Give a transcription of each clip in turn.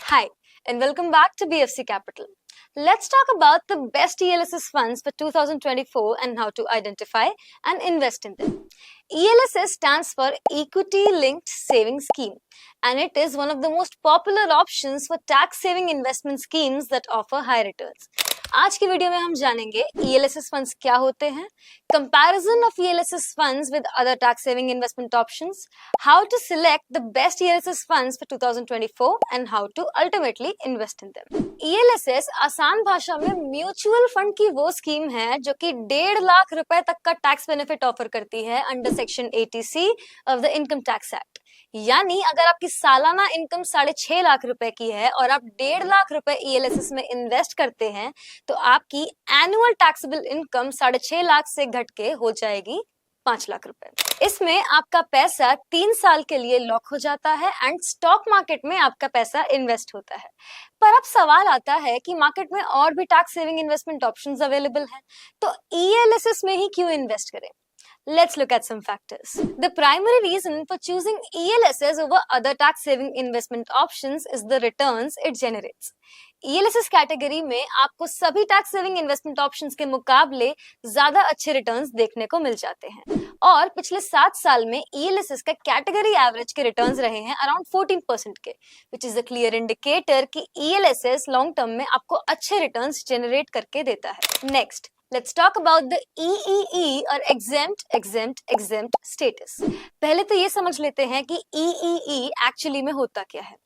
Hi, and welcome back to BFC Capital. Let's talk about the best ELSS funds for 2024 and how to identify and invest in them. ELSS stands for Equity Linked Savings Scheme, and it is one of the most popular options for tax saving investment schemes that offer high returns. आज की video में हम जानेंगे ELSS funds क्या होते हैं, comparison of ELSS funds with other tax saving investment options, how to select the best ELSS funds for 2024 and how to ultimately invest in them. ELSS आसान भाषा में म्यूचुअल फंड की वो स्कीम है जो कि 1.5 लाख रुपए तक का टैक्स बेनिफिट ऑफर करती है under section 80C of the income tax act. यानी अगर आपकी सालाना इनकम 6.5 लाख रुपए की है और आप 1.5 लाख रुपए ELSS में इन्वेस्ट करते हैं तो आपकी एनुअल टैक्सेबल इनकम 6.5 लाख से घट के हो जाएगी 5 लाख रुपए। इसमें आपका पैसा 3 साल के लिए लॉक हो जाता है एंड स्टॉक मार्केट में आपका पैसा इन्वेस्ट होता है। पर अब सवाल आता है कि मार्केट में और भी tax saving investment options available हैं, तो ELSS में ही क्यों इन्वेस्ट करें? Let's look at some factors. The primary reason for choosing ELSS over other tax-saving investment options is the returns it generates. ELSS category में आपको सभी टैक्स सेविंग इन्वेस्टमेंट ऑप्शंस के मुकाबले ज्यादा अच्छे रिटर्न्स देखने को मिल जाते हैं और पिछले 7 साल में ELSS का कैटेगरी एवरेज के रिटर्न्स रहे हैं अराउंड 14% के, which is a clear indicator कि ELSS लॉन्ग टर्म में आपको अच्छे रिटर्न्स जनरेट करके देता है। Next, let's talk about the EEE और exempt status. पहले तो ये समझ लेते हैं कि EEE एक्चुअली में होता क्या है।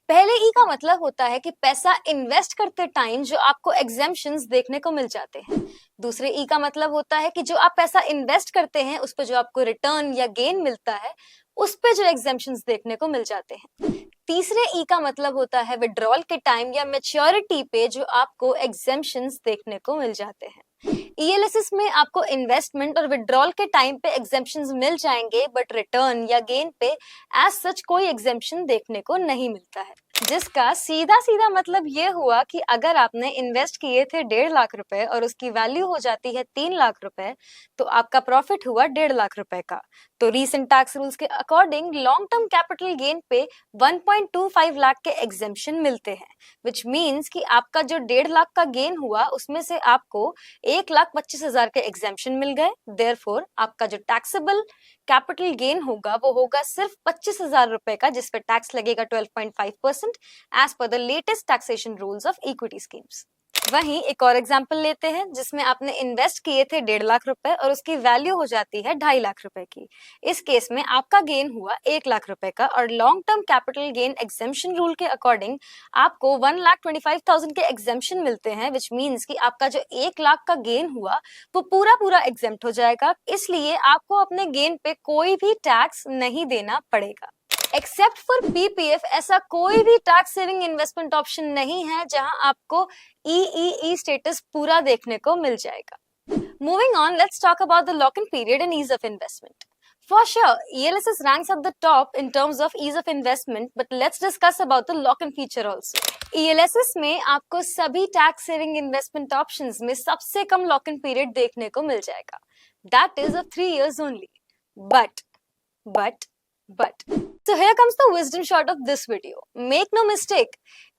पहले E का मतलब होता है कि पैसा इन्वेस्ट करते टाइम जो आपको एग्जेम्पशंस देखने को मिल जाते हैं। दूसरे E का मतलब होता है कि जो आप पैसा इन्वेस्ट करते हैं उस पर जो आपको रिटर्न या गेन मिलता है उस पे जो एग्जेम्पशंस देखने को मिल जाते हैं। तीसरे E का मतलब होता है विड्रॉल के टाइम या मैच्योरिटी पे जो आपको एग्जेम्पशंस देखने को मिल जाते हैं। ELSS में आपको इन्वेस्टमेंट और विड्रॉल के टाइम पे एग्जेम्पशंस मिल जाएंगे, बट रिटर्न या गेन पे एज सच कोई एग्जेम्पशन देखने को नहीं मिलता है, जिसका सीधा सीधा मतलब ये हुआ कि अगर आपने इन्वेस्ट किए थे 1.5 लाख रुपए और उसकी वैल्यू हो जाती है 3 लाख रुपए तो आपका प्रॉफिट हुआ 1.5 लाख रुपए का। तो रीसेंट टैक्स रूल्स के according long term capital gain पे 1.25 लाख के एग्जेम्पशन मिलते हैं, विच मीन्स कि आपका जो 1.5 लाख का गेन हुआ उसमें से आपको 1,25,000 के एग्जेम्पशन मिल गए। देयरफॉर आपका जो टैक्सेबल कैपिटल गेन होगा वो होगा सिर्फ 25,000 रुपए का, जिस पे टैक्स लगेगा 12.5% as per the latest taxation rules of equity schemes. वहीं एक और एग्जांपल लेते हैं जिसमें आपने इन्वेस्ट किए थे 1.5 लाख रुपए और उसकी वैल्यू हो जाती है 2.5 लाख रुपए की। इस केस में आपका गेन हुआ 1 लाख रुपए का और long term capital gain exemption rule के अकॉर्डिंग आपको 1,25,000 के एग्जेम्पशन मिलते हैं, विच मीन्स कि आपका जो 1 लाख का गेन हुआ वो पूरा एग्जेम्प्ट हो जाएगा। इसलिए आपको अपने गेन पे कोई भी टैक्स नहीं देना पड़ेगा। एक्सेप्ट फॉर PPF ऐसा कोई भी टैक्स सेविंग इन्वेस्टमेंट ऑप्शन नहीं है जहां आपको EEE स्टेटस पूरा देखने को मिल जाएगा। Moving on, let's talk about the lock in period and ease of investment. For sure, ELSS ranks at the top in terms of ease of investment, but let's discuss about the lock-in feature also. ELSS में आपको सभी tax saving investment options में सबसे कम lock-in period देखने को मिल जाएगा. That is of 3 years only. But. So here comes the wisdom shot of this video. Make no mistake,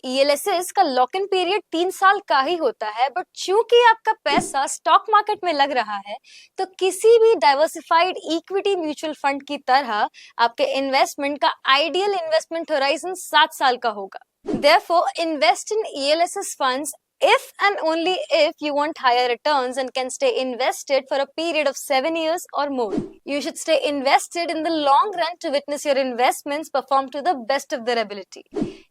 ELSS का लॉक इन पीरियड 3 साल का ही होता है, बट चूंकि आपका पैसा स्टॉक मार्केट में लग रहा है तो किसी भी डाइवर्सिफाइड इक्विटी म्यूचुअल फंड की तरह आपके इन्वेस्टमेंट का आइडियल इन्वेस्टमेंट होराइजन 7 साल का होगा। Therefore, invest in ELSS funds if and only if you want higher returns and can stay invested for a period of 7 years or more. You should stay invested in the long run to witness your investments perform to the best of their ability.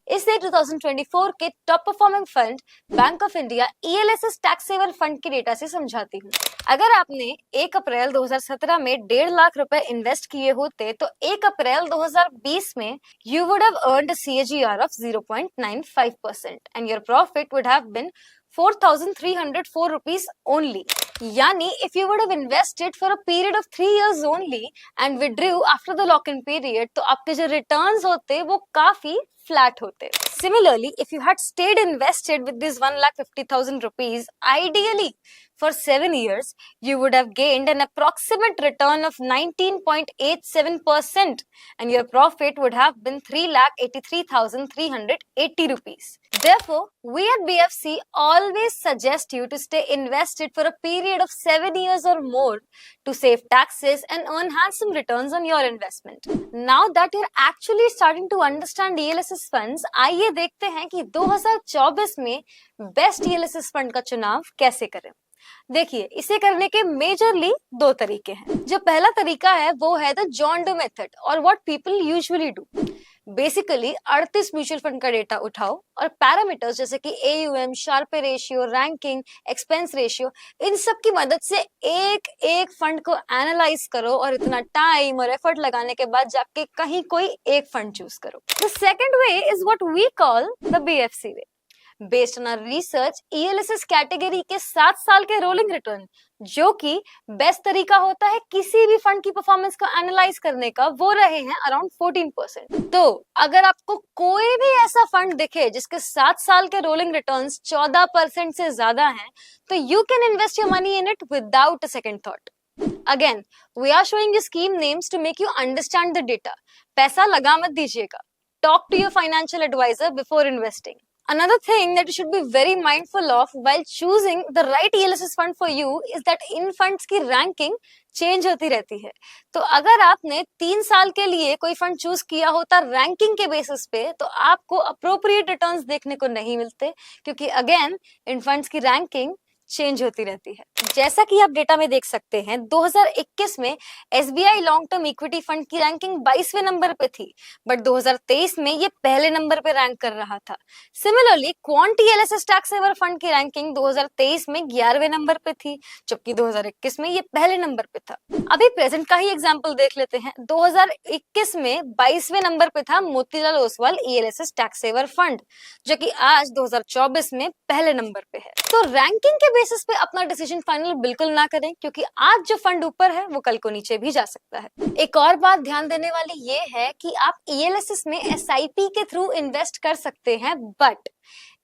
इसलिए 2024 के top performing fund Bank of India ELSS tax saver fund के data से समझाती हूँ। अगर आपने 1 अप्रैल 2017 में 1.5 लाख रुपए इन्वेस्ट किए होते तो 1 अप्रैल 2020 में you would have earned a CAGR of 0.95% and your profit would have been 4,304 rupees only. यानी if you would have invested for a period of 3 years only and withdrew after the lock-in period, तो आपके जो returns होते वो काफी flat होते. Similarly, if you had stayed invested with this 1,50,000 rupees, ideally for 7 years, you would have gained an approximate return of 19.87% and your profit would have been 3,83,380 rupees. Therefore, we at BFC always suggest you to stay invested for a period of 7 years or more to save taxes and earn handsome returns on your investment. Now that you're actually starting to understand ELSS funds, आइए देखते हैं कि 2024 में best ELSS fund का चुनाव कैसे करें. देखिए, इसे करने के मेजरली 2 तरीके हैं. जो पहला तरीका है वो है द जॉन डो मेथड और what people usually do. Basically 38 mutual fund का डेटा उठाओ और पैरामीटर्स जैसे कि AUM, Sharpe ratio, ranking, expense ratio, इन सब की मदद से एक एक फंड को एनालाइज करो और इतना टाइम और एफर्ट लगाने के बाद जाके कहीं कोई एक फंड चूज करो. The second way is what we call the BFC way. Based on our research, ELSS category के 7 साल के रोलिंग रिटर्न, जो कि बेस्ट तरीका होता है किसी भी फंड की परफॉर्मेंस को एनालाइज करने का, वो रहे हैं अराउंड 14%. तो अगर आपको कोई भी ऐसा फंड दिखे जिसके 7 साल के रोलिंग रिटर्न्स 14% से ज्यादा हैं, तो you can invest your money in it without a second thought. Again, we are showing you scheme names to make you understand the data. पैसा लगा मत दीजिएगा. Talk to your financial advisor before investing. Another thing that you should be very mindful of while choosing the right ELSS fund for you is that in funds की ranking change होती रहती है. तो अगर आपने 3 साल के लिए कोई फंड चूज किया होता रैंकिंग के बेसिस पे, तो आपको अप्रोप्रिएट रिटर्न्स देखने को नहीं मिलते, क्योंकि अगेन इन फंड्स की रैंकिंग चेंज होती रहती है. जैसा कि आप डेटा में देख सकते हैं, 2021 में SBI long term equity fund की रैंकिंग 22वें नंबर पे थी, बट 2023 में ये पहले नंबर पे रैंक कर रहा था. Similarly Quant ELSS tax saver fund की रैंकिंग 2023 में 11वें नंबर पे थी, जबकि 2021 में ये पहले नंबर पे था. अभी प्रेजेंट का ही एग्जांपल देख लेते हैं. 2021 में 22वें नंबर पे था Motilal Oswal ELSS tax saver fund, जो कि आज 2024 में पहले नंबर पे है. तो रैंकिंग के बेसिस पे अपना डिसीजन फाइनल बिल्कुल ना करें, क्योंकि आज जो फंड ऊपर है वो कल को नीचे भी जा सकता है. एक और बात ध्यान देने वाली ये है कि आप ELSS में SIP के थ्रू इन्वेस्ट कर सकते हैं, बट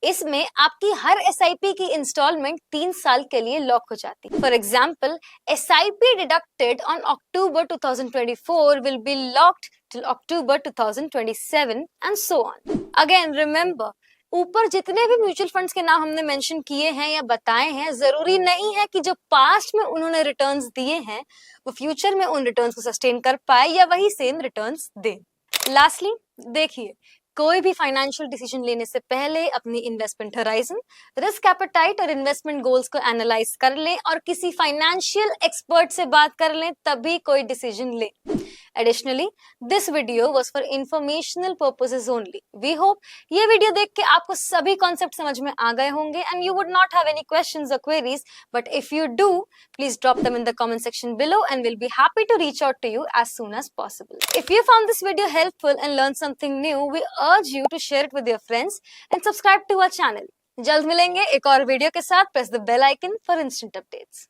इसमें आपकी हर SIP की इंस्टॉलमेंट 3 साल के लिए लॉक हो जाती है. For example, SIP deducted on October 2024 will be locked till October 2027 and so on. Again remember, ऊपर जितने भी म्यूचुअल फंड्स के नाम हमने मेंशन किए हैं या बताए हैं, जरूरी नहीं है कि जो पास्ट में उन्होंने रिटर्न्स दिए हैं वो फ्यूचर में उन रिटर्न्स को सस्टेन कर पाए या वही सेम रिटर्न्स दे. लास्टली देखिए, कोई भी फाइनेंशियल डिसीजन लेने से पहले अपनी इन्वेस्टमेंट होराइजन, रिस्क एपेटाइट और इन्वेस्टमेंट गोल्स को एनालाइज कर लें और किसी फाइनेंशियल एक्सपर्ट से बात कर लें, तभी कोई डिसीजन ले. Additionally, this video was for informational purposes only. We hope ये वीडियो देख के आपको सभी कॉन्सेप्ट समझ में आ गए होंगे and you would not have any questions or queries. But if you do, please drop them in the comment section below and we'll be happy to reach out to you as soon as possible. If you found this video helpful and learned something new, we urge you to share it with your friends and subscribe to our channel. जल्द मिलेंगे एक और video के साथ. Press the bell icon for instant updates.